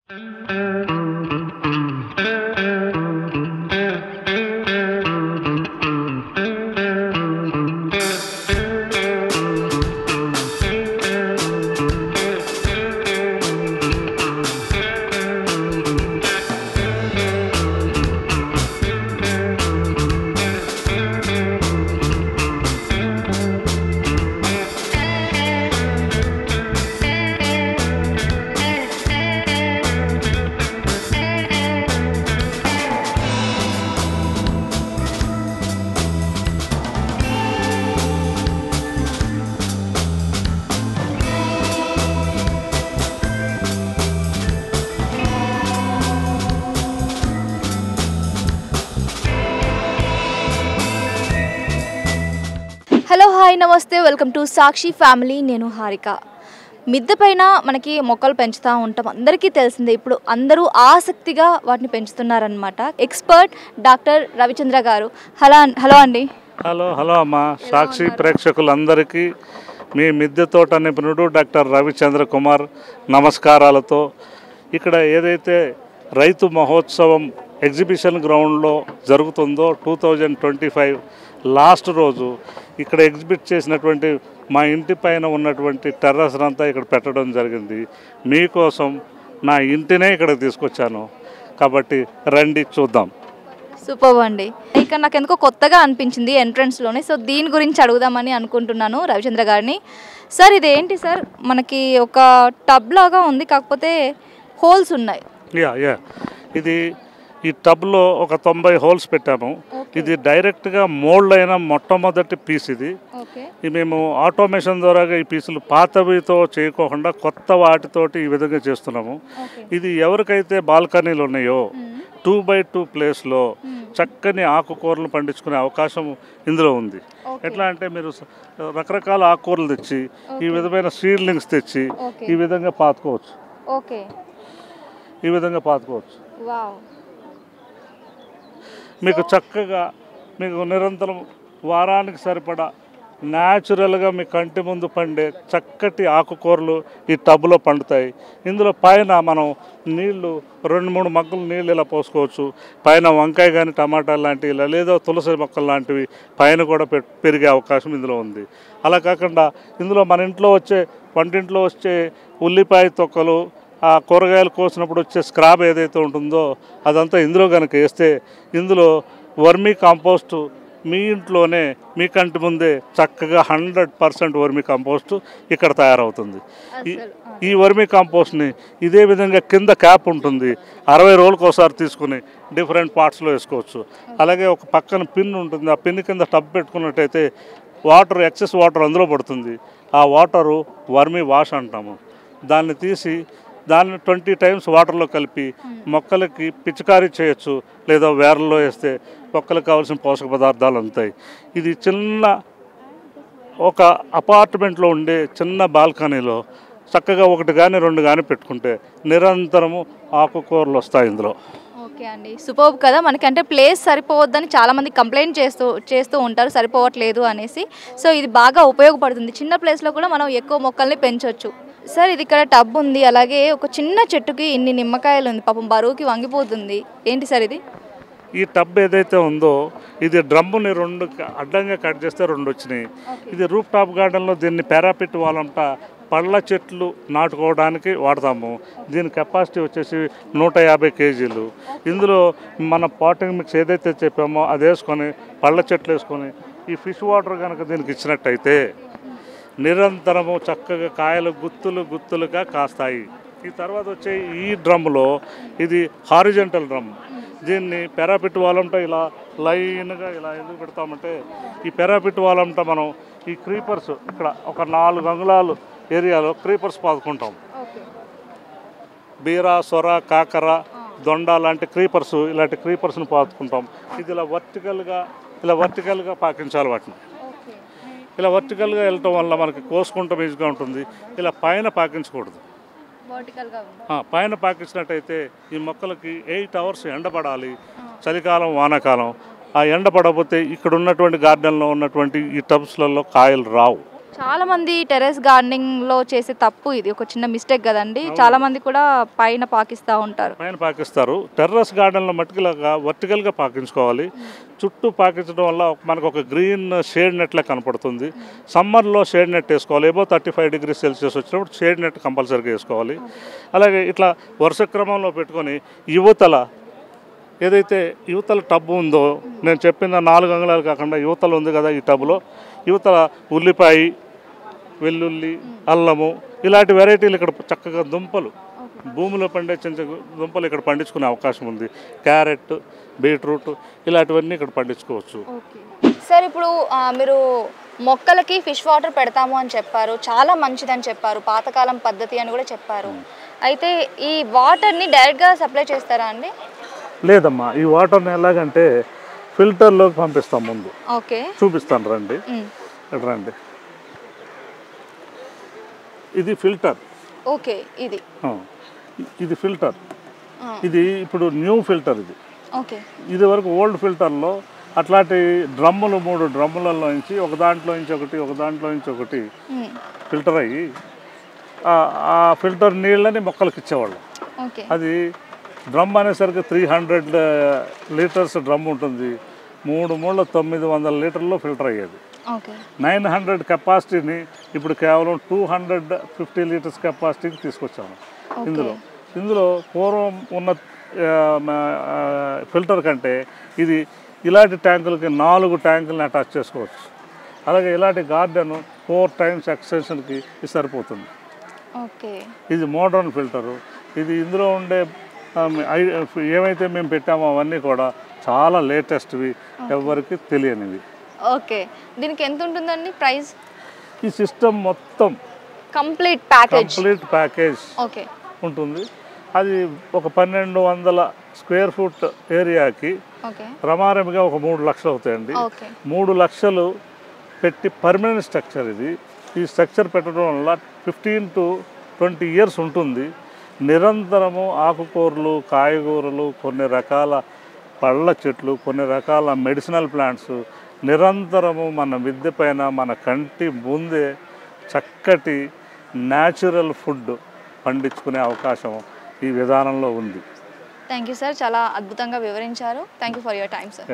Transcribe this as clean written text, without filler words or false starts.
Hello hi నమస్తే welcome to Sakshi family. నేను హారిక. మిద్దె పైన మనకి మొక్కలు పెంచుతూ ఉంటాం, అందరికీ తెలిసిందే. ఇప్పుడు అందరూ ఆసక్తిగా వాటిని పెంచుతున్నారనమాట. ఎక్స్పర్ట్ డాక్టర్ రవిచంద్ర గారు. హలో అండి. హలో అమ్మ. సాక్షి ప్రేక్షకులందరికీ మీ మిద్దె తోట నిపుణుడు డాక్టర్ రవిచంద్ర కుమార్ నమస్కారాలతో. ఇక్కడ ఏదైతే రైతు మహోత్సవం ఎగ్జిబిషన్ గ్రౌండ్లో జరుగుతుందో 2025 లాస్ట్ రోజు ఇక్కడ ఎగ్జిబిట్ చేసినటువంటి మా ఇంటి పైన ఉన్నటువంటి టెర్రస్ అంతా ఇక్కడ పెట్టడం జరిగింది. మీకోసం నా ఇంటినే ఇక్కడ తీసుకొచ్చాను, కాబట్టి రండి చూద్దాం. సూపర్ అండి. ఇక్కడ నాకు ఎందుకో కొత్తగా అనిపించింది ఎంట్రన్స్లోనే. సో దీని గురించి అడుగుదామని అనుకుంటున్నాను రవిచంద్ర గారిని. సార్ ఇదేంటి సార్? మనకి ఒక టబ్ లాగా ఉంది, కాకపోతే హోల్స్ ఉన్నాయి. యా ఇది ఈ టబ్లో ఒక 90 హోల్స్ పెట్టాము. ఇది డైరెక్ట్గా మోల్డ్ అయిన మొట్టమొదటి పీస్. ఇది మేము ఆటోమేషన్ ద్వారా ఈ పీసులు పాతవితో చేయకోకుండా కొత్త వాటితోటి ఈ విధంగా చేస్తున్నాము. ఇది ఎవరికైతే బాల్కనీలు ఉన్నాయో 2x2 ప్లేస్లో చక్కని ఆకుకూరలు పండించుకునే అవకాశం ఇందులో ఉంది. ఎట్లా అంటే మీరు రకరకాల ఆకుకూరలు తెచ్చి ఈ విధమైన సీడ్లింగ్స్ తెచ్చి ఈ విధంగా పాతుకోవచ్చు. ఈ విధంగా పాతుకోవచ్చు. మీకు చక్కగా మీకు నిరంతరం వారానికి సరిపడా న్యాచురల్గా మీ కంటి ముందు పండే చక్కటి ఆకుకూరలు ఈ టబ్లో పండుతాయి. ఇందులో పైన మనం నీళ్లు 2-3 మగ్గులు నీళ్ళు ఇలా పోసుకోవచ్చు. పైన వంకాయ కానీ టమాటా లాంటివి ఇలా లేదా తులసి మొక్కలు లాంటివి పైన కూడా పెరిగే అవకాశం ఇందులో ఉంది. అలా కాకుండా ఇందులో మన ఇంట్లో వంటింట్లో వచ్చే ఉల్లిపాయ తొక్కలు, ఆ కూరగాయలు కోసినప్పుడు వచ్చే స్క్రాబ్ ఏదైతే ఉంటుందో అదంతా ఇందులో కనుక వేస్తే ఇందులో వర్మీ కాంపోస్టు మీ ఇంట్లోనే మీ కంటి ముందే చక్కగా 100% వర్మీ కాంపోస్టు ఇక్కడ తయారవుతుంది. ఈ వర్మీ కాంపోస్ట్ని ఇదే విధంగా కింద క్యాప్ ఉంటుంది, 60 రోజులకు ఒకసారి తీసుకుని డిఫరెంట్ పార్ట్స్లో వేసుకోవచ్చు. అలాగే ఒక పక్కన పిన్ ఉంటుంది, ఆ పిన్ కింద టబ్ పెట్టుకున్నట్టయితే ఎక్సెస్ వాటర్ అందులో పడుతుంది. ఆ వాటరు వర్మీ వాష్ అంటాము. దాన్ని తీసి దాన్ని 20 టైమ్స్ వాటర్లో కలిపి మొక్కలకి పిచికారీ చేయొచ్చు, లేదా వేర్లలో వేస్తే మొక్కలకు కావాల్సిన పోషక పదార్థాలు అందుతాయి. ఇది ఒక అపార్ట్మెంట్లో ఉండే చిన్న బాల్కనీలో చక్కగా 1 కానీ 2 కానీ పెట్టుకుంటే నిరంతరము ఆకుకూరలు వస్తాయి ఇందులో. ఓకే అండి, సూపర్ కదా. మనకంటే ప్లేస్ సరిపోవద్దని చాలామంది కంప్లైంట్ చేస్తూ ఉంటారు, సరిపోవట్లేదు అనేసి. సో ఇది బాగా ఉపయోగపడుతుంది. చిన్న ప్లేస్లో కూడా మనం ఎక్కువ మొక్కల్ని పెంచవచ్చు. సార్ ఇది ఇక్కడ టబ్ ఉంది, అలాగే ఒక చిన్న చెట్టుకి ఇన్ని నిమ్మకాయలు ఉంది, పాపం బరువుకి వంగిపోతుంది. ఏంటి సార్ ఇది? ఈ టబ్ ఏదైతే ఉందో ఇది డ్రమ్ముని 2 అడ్డంగా కట్ చేస్తే 2 వచ్చినాయి. ఇది రూఫ్ టాప్ గార్డెన్లో దీన్ని పారాపిట్ వాళ్ళంతా పళ్ళ చెట్లు నాటుకోవడానికి వాడతాము. దీని కెపాసిటీ వచ్చేసి 150 కేజీలు. ఇందులో మన పాటింగ్ మిక్స్ ఏదైతే చెప్పామో అది వేసుకొని పళ్ళ చెట్లు వేసుకొని ఈ ఫిష్ వాటర్ కనుక దీనికి ఇచ్చినట్టయితే నిరంతరము చక్కగా కాయలు గుత్తులుగా కాస్తాయి. ఈ తర్వాత వచ్చే ఈ డ్రమ్లో ఇది హారిజెంటల్ డ్రమ్. దీన్ని పారాపిట్ వాలంట ఇలా లైన్గా ఇలా ఎందుకు పెడతామంటే ఈ పారాపిట్ వాలంట మనం ఈ క్రీపర్స్ ఇక్కడ ఒక 4 అంగుళాలు ఏరియాలో క్రీపర్స్ పాదుకుంటాం. బీర, సొర, కాకర, దొండ లాంటి క్రీపర్స్, ఇలాంటి క్రీపర్స్ని పాదుకుంటాం. ఇది ఇలా వర్టికల్గా పాకించాలి వాటిని. ఇలా వర్టికల్గా వెళ్ళటం వల్ల మనకి కోసుకుంటాం ఈజీగా ఉంటుంది. ఇలా పైన పాకించకూడదు. పైన పాకించినట్టయితే ఈ మొక్కలకి 8 అవర్స్ ఎండపడాలి, చలికాలం వానాకాలం. ఆ ఎండ పడకపోతే ఇక్కడ ఉన్నటువంటి గార్డెన్లో ఉన్నటువంటి ఈ టబ్స్లలో కాయలు రావు. చాలా మంది టెర్రస్ గార్డెనింగ్లో చేసే తప్పు ఇది, ఒక చిన్న మిస్టేక్ కదండి. చాలా మంది కూడా పైన పాకిస్తూ ఉంటారు. పైన పాకిస్తారు. టెర్రస్ గార్డెన్లో మట్టిలాగా వర్టికల్గా పాకించుకోవాలి. చుట్టూ పాకించడం వల్ల మనకు ఒక గ్రీన్ షేడ్ నెట్లా కనపడుతుంది. సమ్మర్లో షేడ్ నెట్ వేసుకోవాలి. ఏబో 35 degrees Celsius వచ్చినప్పుడు షేడ్ నెట్ కంపల్సరీగా వేసుకోవాలి. అలాగే ఇట్లా వరుస క్రమంలో పెట్టుకొని ఏదైతే యువతల టబ్ ఉందో, నేను చెప్పిన 4 అంగుళాలు కాకుండా యువతల ఉంది కదా, ఈ టబ్లో యువతల ఉల్లిపాయ, వెల్లుల్లి, అల్లము ఇలాంటి వెరైటీలు ఇక్కడ చక్కగా దుంపలు, భూమిలో పండే చిన్న చిన్న దుంపలు ఇక్కడ పండించుకునే అవకాశం ఉంది. క్యారెట్, బీట్రూట్ ఇలాంటివన్నీ ఇక్కడ పండించుకోవచ్చు. సార్, ఇప్పుడు మీరు మొక్కలకి ఫిష్ వాటర్ పెడతాము అని చెప్పారు, చాలా మంచిదని చెప్పారు, పాతకాలం పద్ధతి అని కూడా చెప్పారు. అయితే ఈ వాటర్ని డైరెక్ట్గా సప్లై చేస్తారా అండి? లేదమ్మా, ఈ వాటర్ని ఎలాగంటే ఫిల్టర్లోకి పంపిస్తాం. ముందు ఓకే, చూపిస్తాను రండి. రండి, ఇది ఫిల్టర్. ఓకే, ఇది ఫిల్టర్. ఇది ఇప్పుడు న్యూ ఫిల్టర్. ఇది వరకు ఓల్డ్ ఫిల్టర్లో అట్లాంటి డ్రమ్ములు 3 డ్రమ్ములలో నుంచి ఒక దాంట్లో నుంచి ఒకటి ఫిల్టర్ అయ్యి ఆ ఫిల్టర్ నీళ్ళని మొక్కలకి ఇచ్చేవాళ్ళం. అది డ్రమ్ అనేసరికి 300 లీటర్స్ డ్రమ్ ఉంటుంది. 3 మూళ్ళ 900 లీటర్లో ఫిల్టర్ అయ్యేది. 900 కెపాసిటీని ఇప్పుడు కేవలం 250 లీటర్స్ కెపాసిటీకి తీసుకొచ్చాము. ఇందులో పూర్వం ఉన్న ఫిల్టర్ కంటే ఇది ఇలాంటి ట్యాంకులకి 4 ట్యాంకులని అటాచ్ చేసుకోవచ్చు. అలాగే ఇలాంటి గార్డెన్ 4 times ఎక్స్టెన్షన్కి ఇది సరిపోతుంది. ఇది మోడర్న్ ఫిల్టరు. ఇది ఇందులో ఉండే ఏమైతే మేము పెట్టామో అవన్నీ కూడా చాలా లేటెస్ట్వి, ఎవరికి తెలియనివి. ఓకే, దీనికి ఎంత ఉంటుందండి ప్రైస్? ఈ సిస్టమ్ మొత్తం కంప్లీట్ ప్యాకేజ్ ఉంటుంది. అది ఒక 1200 స్క్వేర్ ఫుట్ ఏరియాకి రమారమిగా ఒక 3 లక్షలు అవుతాయండి. 3 లక్షలు పెట్టి పర్మనెంట్ స్ట్రక్చర్ ఇది. ఈ స్ట్రక్చర్ పెట్టడం వల్ల 15 to 20 years ఉంటుంది. నిరంతరము ఆకుకూరలు, కాయగూరలు, కొన్ని రకాల పళ్ళ చెట్లు, కొన్ని రకాల మెడిసినల్ ప్లాంట్స్ నిరంతరము మన మిద్దె పైన మన కంటి ముందే చక్కటి న్యాచురల్ ఫుడ్ పండించుకునే అవకాశం ఈ విధానంలో ఉంది. థ్యాంక్ యూ సార్, చాలా అద్భుతంగా వివరించారు. Thank you for your time sir.